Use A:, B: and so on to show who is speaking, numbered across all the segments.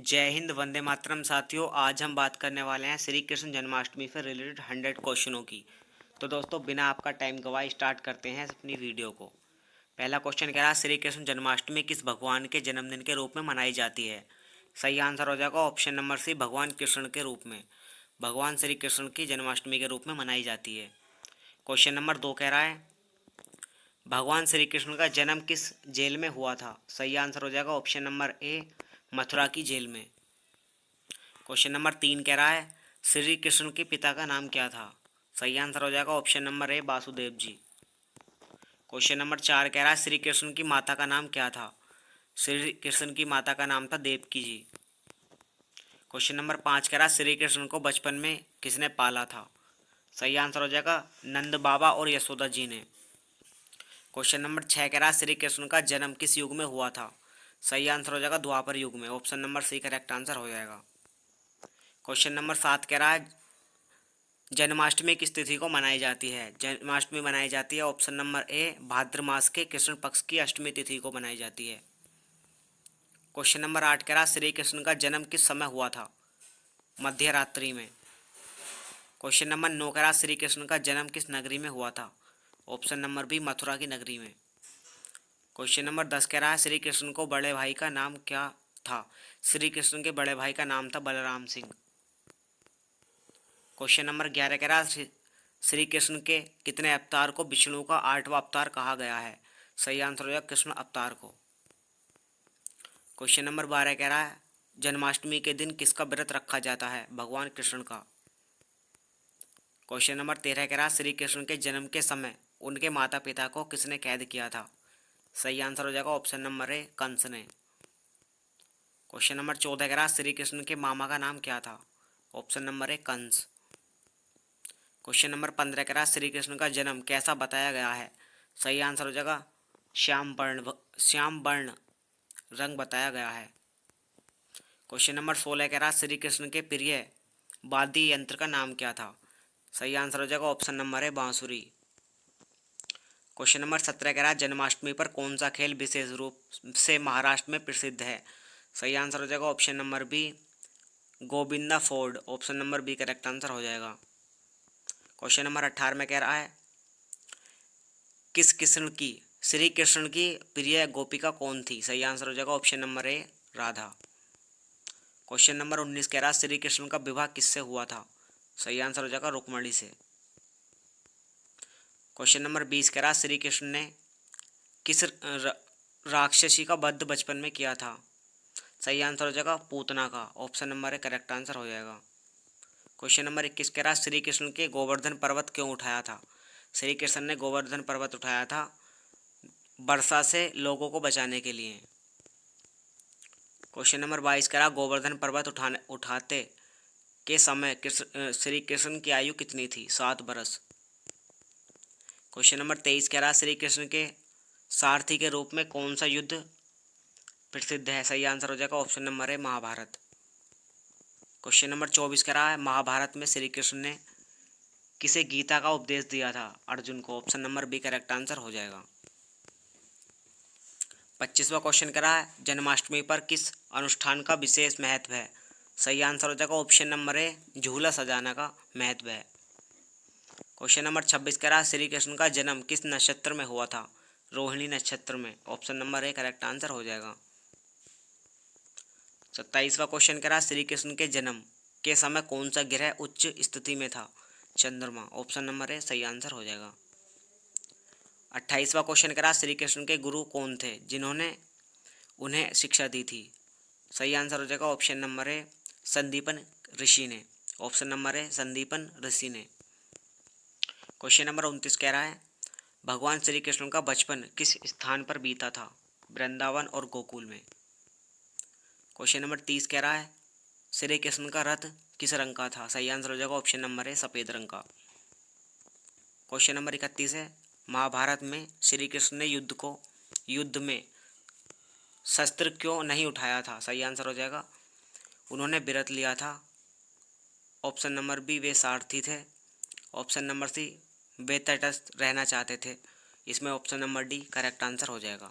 A: जय हिंद, वंदे मातरम। साथियों, आज हम बात करने वाले हैं श्री कृष्ण जन्माष्टमी से रिलेटेड 100 क्वेश्चनों की। तो दोस्तों, बिना आपका टाइम गवाए स्टार्ट करते हैं अपनी वीडियो को। पहला क्वेश्चन कह रहा है, श्री कृष्ण जन्माष्टमी किस भगवान के जन्मदिन के रूप में मनाई जाती है? सही आंसर हो जाएगा ऑप्शन नंबर सी, भगवान कृष्ण के रूप में। भगवान श्री कृष्ण की जन्माष्टमी के रूप में मनाई जाती है। क्वेश्चन नंबर 2 कह रहा है, भगवान श्री कृष्ण का जन्म किस जेल में हुआ था? सही आंसर हो जाएगा ऑप्शन नंबर ए, मथुरा की जेल में। क्वेश्चन नंबर 3 कह रहा है, श्री कृष्ण के पिता का नाम क्या था? सही आंसर हो जाएगा option number A, Vasudev ji. Question number 4 कह रहा है, श्री कृष्ण की माता का नाम क्या था? श्री कृष्ण की माता का नाम था देवकी जी। क्वेश्चन नंबर 5 कह रहा है, श्री कृष्ण को बचपन में किसने पाला था? सही आंसर हो जाएगा नंद बाबा और यशोदा जी ने। क्वेश्चन नंबर 6 कह रहा है, श्री कृष्ण का जन्म किस युग में हुआ था? सही आंसर हो जाएगा द्वापर युग में। Option number C correct answer हो जाएगा। क्वेश्चन नंबर 7 कह रहा है, जन्माष्टमी किस तिथि को मनाई जाती है? जन्माष्टमी मनाई जाती है ऑप्शन नंबर ए, भाद्र मास के कृष्ण पक्ष की अष्टमी तिथि को मनाई जाती है। क्वेश्चन नंबर 8 कह रहा, श्री कृष्ण का जन्म किस समय हुआ था? मध्य रात्रि में। क्वेश्चन नंबर 9 कह रहा, श्री कृष्ण का जन्म किस नगरी में हुआ था? ऑप्शन नंबर बी, मथुरा की नगरी में। क्वेश्चन नंबर 10 कह रहा है, श्री कृष्ण को बड़े भाई का नाम क्या था? श्री कृष्ण के बड़े भाई का नाम था बलराम सिंह। क्वेश्चन नंबर 11 कह रहा, श्री कृष्ण के कितने अवतार को विष्णु का 8वां अवतार कहा गया है? सही आंसर हो जाएगा कृष्ण अवतार को। क्वेश्चन नंबर 12 कह रहा है, जन्माष्टमी के दिन किसका व्रत रखा जाता है? भगवान कृष्ण का। क्वेश्चन नंबर 13 कह रहा, श्री कृष्ण के जन्म के समय उनके माता पिता को किसने कैद किया था? सही आंसर हो जाएगा ऑप्शन नंबर ए, कंस ने। क्वेश्चन नंबर 14 कह रहा, श्री कृष्ण के मामा का नाम क्या था? Option number A, Kansa. Question number 15 कह रहा, श्री कृष्ण का जन्म कैसा बताया गया है? सही आंसर हो जाएगा श्याम वर्ण रंग बताया गया है। क्वेश्चन नंबर 16 कह रहा, श्री कृष्ण के प्रिय वाद्य यंत्र का नाम क्या था? सही आंसर हो जाएगा ऑप्शन नंबर है, बांसुरी। क्वेश्चन नंबर 17 कह रहा, जन्माष्टमी पर कौन सा खेल विशेष रूप से महाराष्ट्र में प्रसिद्ध है? सही आंसर हो जाएगा ऑप्शन नंबर बी, गोविंदा फोर्ड। Option number B correct answer हो जाएगा। क्वेश्चन नंबर 18 में कह रहा है, किस कृष्ण की श्री कृष्ण की प्रिय गोपिका कौन थी? सही आंसर हो जाएगा ऑप्शन नंबर ए, राधा। क्वेश्चन नंबर 19 कह रहा, श्री कृष्ण का विवाह किससे हुआ था? सही आंसर हो जाएगा रुक्मणी से। क्वेश्चन नंबर 20 कह रहा, श्री कृष्ण ने किस राक्षसी का वध बचपन में किया था? सही आंसर हो जाएगा पूतना का। Option number A correct answer हो जाएगा। क्वेश्चन नंबर 21 कह रहा, श्री कृष्ण के गोवर्धन पर्वत क्यों उठाया था? श्री कृष्ण ने गोवर्धन पर्वत उठाया था वर्षा से लोगों को बचाने के लिए। क्वेश्चन नंबर 22 कह रहा, गोवर्धन पर्वत उठाते के समय श्री कृष्ण की आयु कितनी थी? 7 वर्ष। क्वेश्चन नंबर 23 कह रहा, श्री कृष्ण के सारथी के रूप में कौन सा युद्ध प्रसिद्ध है? सही आंसर हो जाएगा ऑप्शन नंबर है, महाभारत। क्वेश्चन नंबर 24 कह रहा है, महाभारत में श्री कृष्ण ने किसे गीता का उपदेश दिया था? अर्जुन को। Option number B correct answer हो जाएगा। 25वां क्वेश्चन कह रहा है, जन्माष्टमी पर किस अनुष्ठान का विशेष महत्व है? सही आंसर हो जाएगा ऑप्शन नंबर ए, झूला सजाना का महत्व है। क्वेश्चन नंबर 26 कह रहा है, श्री कृष्ण का जन्म किस नक्षत्र में हुआ था? रोहिणी नक्षत्र में। Option number A correct answer हो जाएगा। 27वां क्वेश्चन कह रहा है, श्री कृष्ण के जन्म के समय कौन सा ग्रह उच्च स्थिति में था? चंद्रमा। ऑप्शन नंबर ए सही आंसर हो जाएगा। 28वां क्वेश्चन कह रहा है, श्री कृष्ण के गुरु कौन थे जिन्होंने उन्हें शिक्षा दी थी? सही आंसर हो जाएगा ऑप्शन नंबर ए, संदीपन ऋषि ने। ऑप्शन नंबर ए, संदीपन ऋषि ने। क्वेश्चन नंबर 29 कह रहा है, भगवान श्री कृष्ण का बचपन किस स्थान पर बीता था? वृंदावन और गोकुल में। क्वेश्चन नंबर 30 कह रहा है, श्री कृष्ण का रथ किस रंग का था? सही आंसर हो जाएगा ऑप्शन नंबर है, सफ़ेद रंग का। क्वेश्चन नंबर 31 है, महाभारत में श्री कृष्ण ने युद्ध में शस्त्र क्यों नहीं उठाया था? सही आंसर हो जाएगा, उन्होंने व्रत लिया था। ऑप्शन नंबर बी, वे सारथी थे। ऑप्शन नंबर सी, वे तटस्थ रहना चाहते थे। इसमें option number D correct answer हो जाएगा।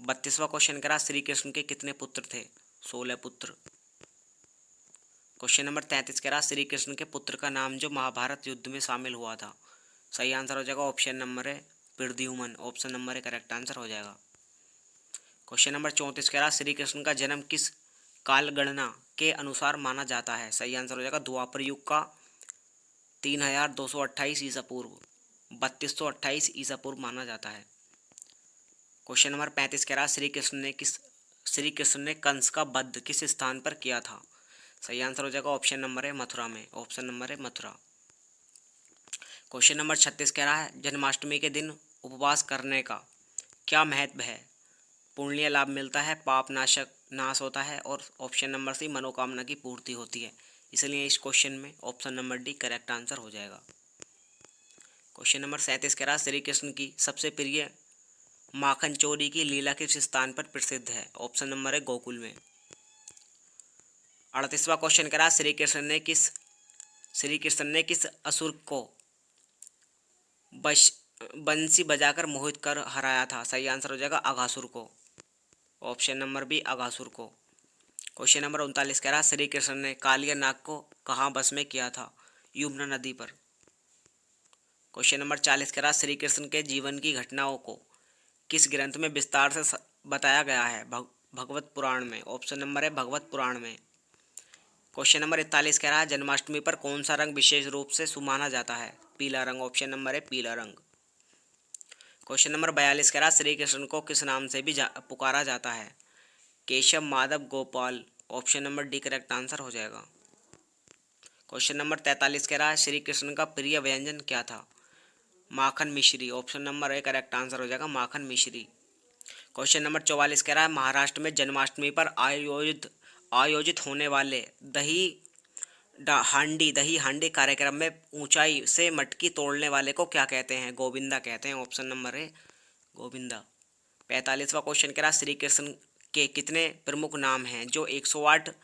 A: 32वां क्वेश्चन करा, श्री कृष्ण के कितने पुत्र थे? 16 पुत्र। क्वेश्चन नंबर 33 कह रहा श्री कृष्ण के पुत्र का नाम जो महाभारत युद्ध में शामिल हुआ था। सही आंसर हो जाएगा ऑप्शन नंबर है प्रद्युम्न। ऑप्शन नंबर है करेक्ट आंसर हो जाएगा। क्वेश्चन नंबर 34 कह रहा श्री कृष्ण का जन्म किस काल गणना के अनुसार माना जाता है। सही आंसर हो जाएगा द्वापर युग का 3228 ईसा पूर्व, 3228 ईसा पूर्व माना जाता है। क्वेश्चन नंबर 35 कह रहा श्री कृष्ण ने कंस का वध किस स्थान पर किया था। सही आंसर हो जाएगा ऑप्शन नंबर है मथुरा में। ऑप्शन नंबर है मथुरा। क्वेश्चन नंबर 36 कह रहा है जन्माष्टमी के दिन उपवास करने का क्या महत्व है। पुण्य लाभ मिलता है, पाप नाश होता है और ऑप्शन नंबर सी मनोकामना की पूर्ति होती है। इसलिए इस क्वेश्चन में option number D correct answer हो जाएगा। क्वेश्चन नंबर 37 कह रहा श्री कृष्ण की सबसे प्रिय माखन चोरी की लीला किस स्थान पर प्रसिद्ध है। ऑप्शन नंबर है गोकुल में। 38वां क्वेश्चन कह रहा श्री कृष्ण ने किस असुर को बंसी बजाकर मोहित कर हराया था। सही आंसर हो जाएगा अघासुर को। ऑप्शन नंबर बी अघासुर को। क्वेश्चन नंबर 39 कह रहा श्री कृष्ण ने कालिया नाग को कहाँ बस में किया था। यमुना नदी पर। क्वेश्चन नंबर 40 कह रहा श्री कृष्ण के जीवन की घटनाओं को किस ग्रंथ में विस्तार से बताया गया है। भगवत पुराण में। ऑप्शन नंबर है भगवत पुराण में। क्वेश्चन नंबर 41 कह रहा है जन्माष्टमी पर कौन सा रंग विशेष रूप से शुभ माना जाता है। पीला रंग। ऑप्शन नंबर है पीला रंग। क्वेश्चन नंबर 42 कह रहा श्री कृष्ण को किस नाम से भी पुकारा जाता है। Keshav, Madhav, Gopal. Option number D correct answer हो जाएगा। क्वेश्चन नंबर 43 कह रहा है श्री कृष्ण का प्रिय व्यंजन क्या था। माखन मिश्री। Option number A correct answer हो जाएगा माखन मिश्री। क्वेश्चन नंबर 44 कह रहा है महाराष्ट्र में जन्माष्टमी पर आयोजित होने वाले दही हांडी कार्यक्रम में ऊंचाई से मटकी तोड़ने वाले को क्या कहते हैं। गोविंदा कहते हैं। ऑप्शन नंबर है गोविंदा। 45वां क्वेश्चन कह रहा श्री कृष्ण के कितने प्रमुख नाम हैं जो 108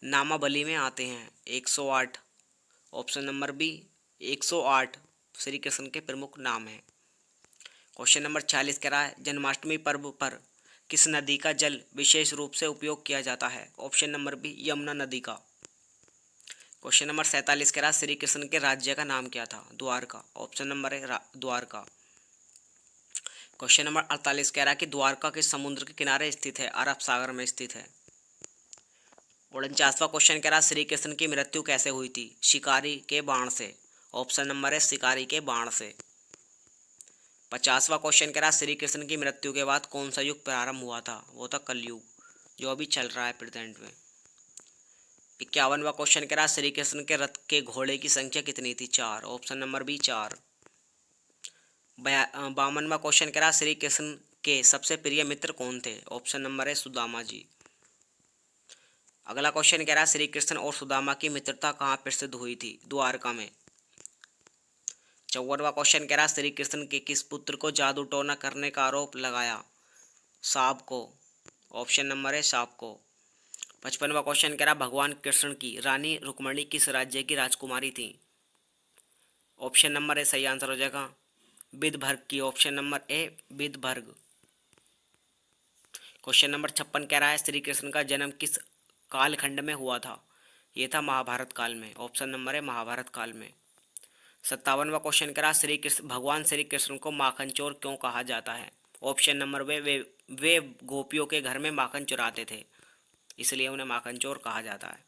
A: नामावली में आते हैं। 108। Option number B 108 Shri Krishna के प्रमुख नाम हैं। क्वेश्चन नंबर 46 कह रहा है जन्माष्टमी पर्व पर किस नदी का जल विशेष रूप से उपयोग किया जाता है। ऑप्शन नंबर बी यमुना नदी का। क्वेश्चन नंबर 47 कह रहा श्री कृष्ण के राज्य का नाम क्या था। द्वारका। ऑप्शन नंबर है द्वारका। क्वेश्चन नंबर 48 कह रहा है कि द्वारका किस समुद्र के किनारे स्थित है। अरब सागर में स्थित है। 49वां क्वेश्चन कह रहा श्री कृष्ण की मृत्यु कैसे हुई थी। शिकारी के बाण से। ऑप्शन नंबर है शिकारी के बाण से। 50वां क्वेश्चन कह रहा श्री कृष्ण की मृत्यु के बाद कौन सा युग प्रारंभ हुआ था। वो था कलयुग जो अभी चल रहा है प्रेजेंट में। 51वां क्वेश्चन कह रहा श्री कृष्ण के रथ के घोड़े की संख्या कितनी थी। 4। Option number B 4। 52वां क्वेश्चन कह रहा श्री कृष्ण के सबसे प्रिय मित्र कौन थे। ऑप्शन नंबर है सुदामा जी। अगला क्वेश्चन कह रहा श्री कृष्ण और सुदामा की मित्रता कहाँ प्रसिद्ध हुई थी। द्वारका में। 54वां क्वेश्चन कह रहा श्री कृष्ण के किस पुत्र को जादू टोना करने का आरोप लगाया। सांप को। ऑप्शन नंबर है सांप को। 55वां क्वेश्चन कह रहा भगवान कृष्ण की रानी रुक्मणी किस राज्य की राजकुमारी थी। ऑप्शन नंबर ए सही आंसर हो जाएगा विदर्भ की। ऑप्शन नंबर ए विदर्भ। क्वेश्चन नंबर 56 कह रहा है श्री कृष्ण का जन्म किस कालखंड में हुआ था। यह था महाभारत काल में। ऑप्शन नंबर है महाभारत काल में। 57वां क्वेश्चन कह रहा भगवान श्री कृष्ण को माखन चोर क्यों कहा जाता है। ऑप्शन नंबर वे गोपियों के घर में माखन चुराते थे इसलिए उन्हें माखन चोर कहा जाता है।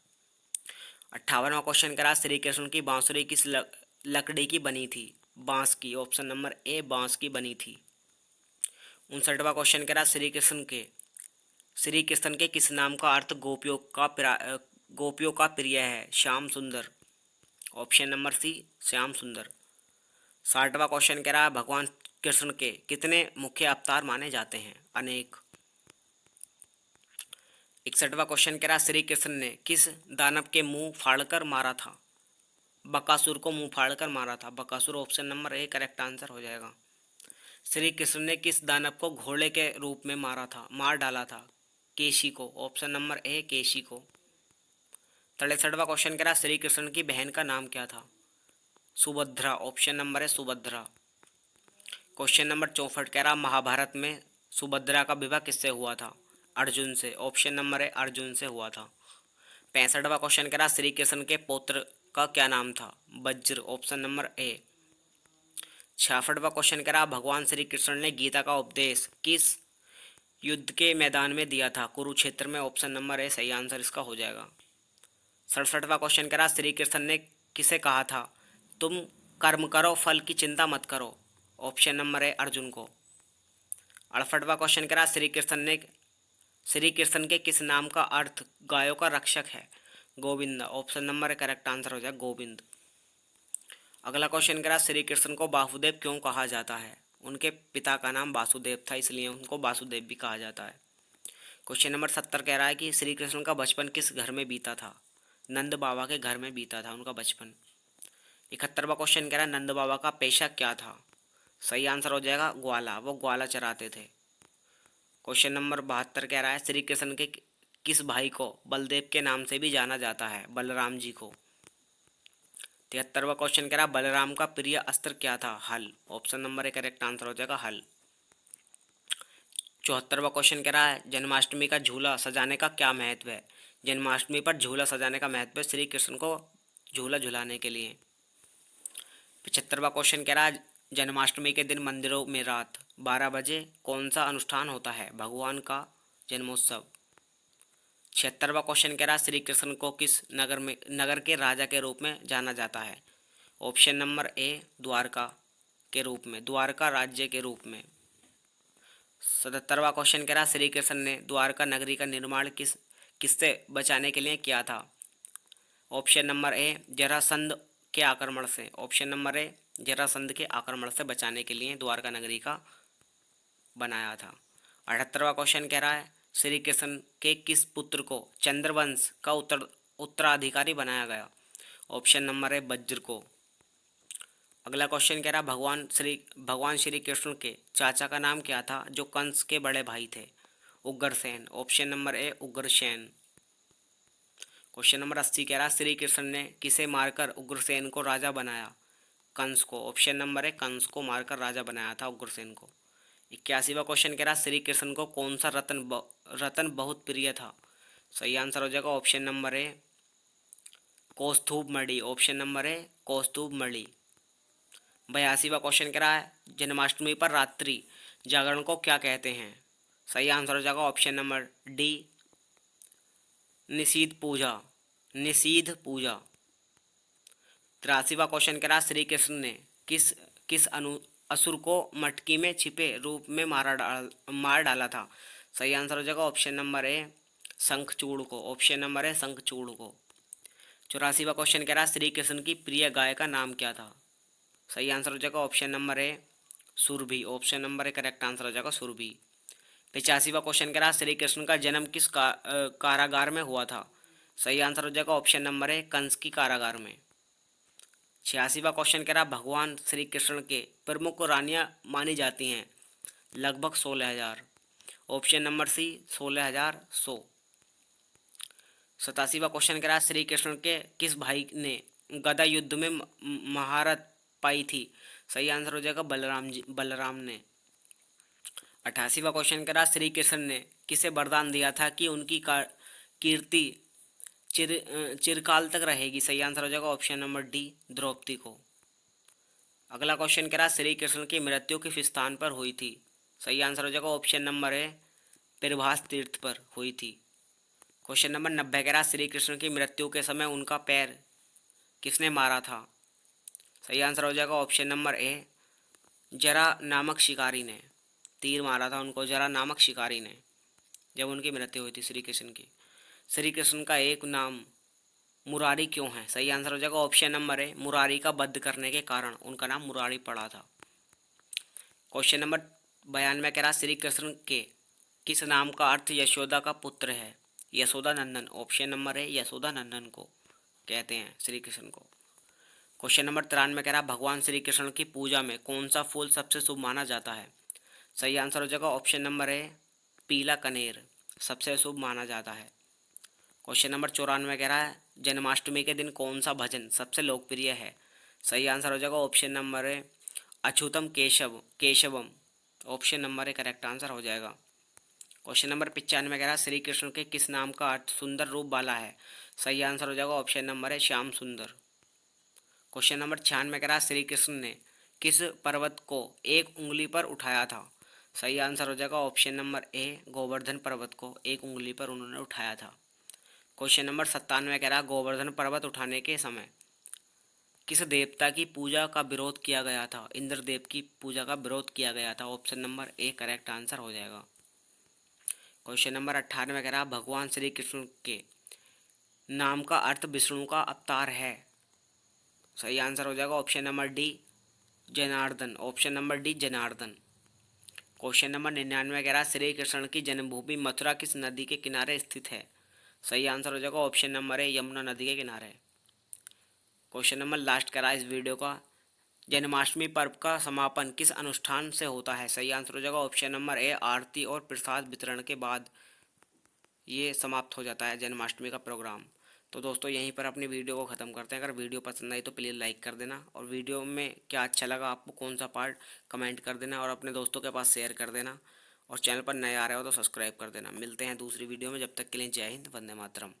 A: 58वां क्वेश्चन कह रहा श्री कृष्ण की बांसुरी किस लकड़ी की बनी थी। बांस की। ऑप्शन नंबर ए बांस की बनी थी। 59वां क्वेश्चन कह रहा श्री कृष्ण के किस नाम का अर्थ गोपियों का प्रिय है। श्याम सुंदर। ऑप्शन नंबर सी श्याम सुंदर। 60वां क्वेश्चन कह रहा है भगवान कृष्ण के कितने मुख्य अवतार माने जाते हैं। अनेक। 61वां क्वेश्चन कह रहा श्री कृष्ण ने किस दानव के मुंह फाड़कर मारा था। बकासुर को मुंह फाड़कर मारा था। Bakasur. Option number A correct answer हो जाएगा। श्री कृष्ण ने किस दानव को घोड़े के रूप में मार डाला था। केशी को। ऑप्शन नंबर ए केशी को। 63वां क्वेश्चन कह रहा श्री कृष्ण की बहन का नाम क्या था। सुभद्रा। ऑप्शन नंबर है सुभद्रा। क्वेश्चन नंबर 64 कह रहा महाभारत में सुभद्रा का विवाह किससे हुआ था। अर्जुन से, ऑप्शन नंबर ए अर्जुन से हुआ था। 65वां क्वेश्चन कह रहा श्री कृष्ण के पौत्र का क्या नाम था? वज्र, ऑप्शन नंबर ए। 66वां क्वेश्चन कह रहा भगवान श्री कृष्ण ने गीता का उपदेश किस युद्ध के मैदान में दिया था? कुरुक्षेत्र में, ऑप्शन नंबर ए सही आंसर इसका हो जाएगा। 67वां क्वेश्चन कह रहा श्री कृष्ण ने किसे कहा था तुम कर्म करो फल की चिंता मत करो? ऑप्शन नंबर ए अर्जुन को। 68वां क्वेश्चन कह रहा श्री कृष्ण के किस नाम का अर्थ गायों का रक्षक है? Govind, option number A correct answer हो जाएगा गोविंद। अगला क्वेश्चन कह रहा श्री कृष्ण को वासुदेव क्यों कहा जाता है? उनके पिता का नाम वासुदेव था, इसलिए उनको वासुदेव भी कहा जाता है। क्वेश्चन नंबर 70 कह रहा है कि श्री कृष्ण का बचपन किस घर में बीता था? नंद बाबा के घर में बीता था उनका बचपन। 71वां क्वेश्चन कह रहा है नंद बाबा का पेशा क्या था? सही आंसर हो जाएगा ग्वाला, वो ग्वाला चराते थे। क्वेश्चन नंबर 72 कह रहा है श्री कृष्ण के किस भाई को बलदेव के नाम से भी जाना जाता है? बलराम जी को। 73वां क्वेश्चन कह रहा बलराम का प्रिय अस्त्र क्या था? हल, option number A correct answer हो जाएगा हल। 74वां क्वेश्चन कह रहा है जन्माष्टमी का झूला सजाने का क्या महत्व है? जन्माष्टमी पर झूला सजाने का महत्व है श्री कृष्ण को झूला झुलाने के लिए। 75वां क्वेश्चन कह रहा है जन्माष्टमी के दिन मंदिरों में रात 12 बजे कौन सा अनुष्ठान होता है? भगवान का जन्मोत्सव। 76वां क्वेश्चन कह रहा है श्री कृष्ण को किस नगर के राजा के रूप में जाना जाता है? ऑप्शन नंबर ए द्वारका के रूप में, द्वारका राज्य के रूप में। 77वां क्वेश्चन कह रहा श्री कृष्ण ने द्वारका नगरी का निर्माण किससे बचाने के लिए किया था? ऑप्शन नंबर ए जरासंध के आक्रमण से, ऑप्शन नंबर ए जरासंध के आक्रमण से बचाने के लिए द्वारका नगरी का बनाया था। 78वां क्वेश्चन कह रहा है श्री कृष्ण के किस पुत्र को चंद्रवंश का उत्तराधिकारी बनाया गया? ऑप्शन नंबर ए वज्र को। अगला क्वेश्चन कह रहा भगवान श्री कृष्ण के चाचा का नाम क्या था जो कंस के बड़े भाई थे? उग्रसेन, ऑप्शन नंबर ए उग्रसेन। क्वेश्चन नंबर 80 कह रहा श्री कृष्ण ने किसे मारकर उग्रसेन को राजा बनाया? कंस को, ऑप्शन नंबर ए कंस को मारकर राजा बनाया था उग्रसेन को। 81वां क्वेश्चन कह रहा श्री कृष्ण को कौन सा रत्न बहुत प्रिय था? सही आंसर हो जाएगा option number A Kaustubh Mani, option number A Kaustubh Mani. 82वां क्वेश्चन कह रहा है जन्माष्टमी पर रात्रि जागरण को क्या कहते हैं? सही आंसर हो जाएगा ऑप्शन नंबर डी निषीध पूजा, निषीध पूजा। 83वां क्वेश्चन कह रहा श्री कृष्ण ने किस असुर को मटकी में छिपे रूप में मार डाला था? सही आंसर हो जाएगा ऑप्शन नंबर ए शंखचूड़ को, ऑप्शन नंबर ए शंखचूड़ को। 84वां क्वेश्चन कह रहा श्री कृष्ण की प्रिय गाय का नाम क्या था? सही आंसर हो जाएगा option number A Surabhi, option number A correct answer हो जाएगा सुरभि। 85वां क्वेश्चन कह रहा श्री कृष्ण का जन्म किस कारागार में हुआ था? सही आंसर हो जाएगा ऑप्शन नंबर ए कंस की कारागार में। 86वां क्वेश्चन कह रहा भगवान श्री कृष्ण के प्रमुख रानियां मानी जाती हैं? लगभग 16,000, ऑप्शन नंबर सी 16,100। 87वां क्वेश्चन कह रहा श्री कृष्ण के किस भाई ने गदा युद्ध में महारत पाई थी? सही आंसर हो जाएगा बलराम ने। 88वां क्वेश्चन कह रहा श्री कृष्ण ने किसे वरदान दिया था कि उनकी कीर्ति चिरकाल तक रहेगी? सही आंसर हो जाएगा ऑप्शन नंबर डी द्रौपदी को। अगला क्वेश्चन कह रहा श्री कृष्ण की मृत्यु किस स्थान पर हुई थी? सही आंसर हो जाएगा ऑप्शन नंबर ए प्रभास तीर्थ पर हुई थी। क्वेश्चन नंबर 90 कह रहा श्री कृष्ण की मृत्यु के समय उनका पैर किसने मारा था? सही आंसर हो जाएगा ऑप्शन नंबर ए जरा नामक शिकारी ने, तीर मारा था उनको जरा नामक शिकारी ने जब उनकी मृत्यु हुई थी श्री कृष्ण की। श्री कृष्ण का एक नाम मुरारी क्यों है? सही आंसर हो जाएगा ऑप्शन नंबर ए मुरारी का वध करने के कारण उनका नाम मुरारी पड़ा था। क्वेश्चन नंबर 92 कह रहा श्री कृष्ण के किस नाम का अर्थ यशोदा का पुत्र है? यशोदा नंदन, ऑप्शन नंबर ए यशोदा नंदन को कहते हैं श्री कृष्ण को। क्वेश्चन नंबर 93 कह रहा भगवान श्री कृष्ण की पूजा में कौन सा फूल सबसे शुभ माना जाता है? सही आंसर हो जाएगा ऑप्शन नंबर ए पीला कनेर सबसे शुभ माना जाता है। क्वेश्चन नंबर 94 कह रहा है जन्माष्टमी के दिन कौन सा भजन सबसे लोकप्रिय है? सही आंसर हो जाएगा option number A Achyutam Keshavam, option number A correct answer हो जाएगा। क्वेश्चन नंबर 95 कह रहा है श्री कृष्ण के किस नाम का अर्थ सुंदर रूप वाला है। सही आंसर हो जाएगा ऑप्शन नंबर है श्याम सुंदर। क्वेश्चन नंबर 96 कह रहा है श्री कृष्ण ने किस पर्वत को एक उंगली पर उठाया था। सही आंसर हो जाएगा ऑप्शन नंबर ए गोवर्धन पर्वत को एक उंगली पर उन्होंने उठाया था। क्वेश्चन नंबर 97 कह रहा है गोवर्धन पर्वत उठाने के समय किस देवता की पूजा का विरोध किया गया था। इंद्रदेव की पूजा का विरोध किया गया था। Option number A correct answer हो जाएगा। क्वेश्चन नंबर 98 कह रहा है भगवान श्री कृष्ण के नाम का अर्थ विष्णु का अवतार है। सही आंसर हो जाएगा option number D Janardan. Option number D Janardan. Question number 99 कह रहा है श्री कृष्ण की जन्मभूमि मथुरा किस नदी के किनारे स्थित है। सही आंसर हो जाएगा ऑप्शन नंबर ए यमुना नदी के किनारे। क्वेश्चन नंबर लास्ट कह रहा है इस वीडियो का जन्माष्टमी पर्व का समापन किस अनुष्ठान से होता है। सही आंसर हो जाएगा ऑप्शन नंबर ए आरती और प्रसाद वितरण के बाद ये समाप्त हो जाता है जन्माष्टमी का प्रोग्राम। तो दोस्तों यहीं पर अपनी वीडियो को ख़त्म करते हैं। अगर वीडियो पसंद आई तो प्लीज़ लाइक कर देना और वीडियो में क्या अच्छा लगा आपको कौन सा पार्ट कमेंट कर देना और अपने दोस्तों के पास शेयर कर देना और चैनल पर नए आ रहे हो तो सब्सक्राइब कर देना। मिलते हैं दूसरी वीडियो में, जब तक के लिए जय हिंद, वंदे मातरम।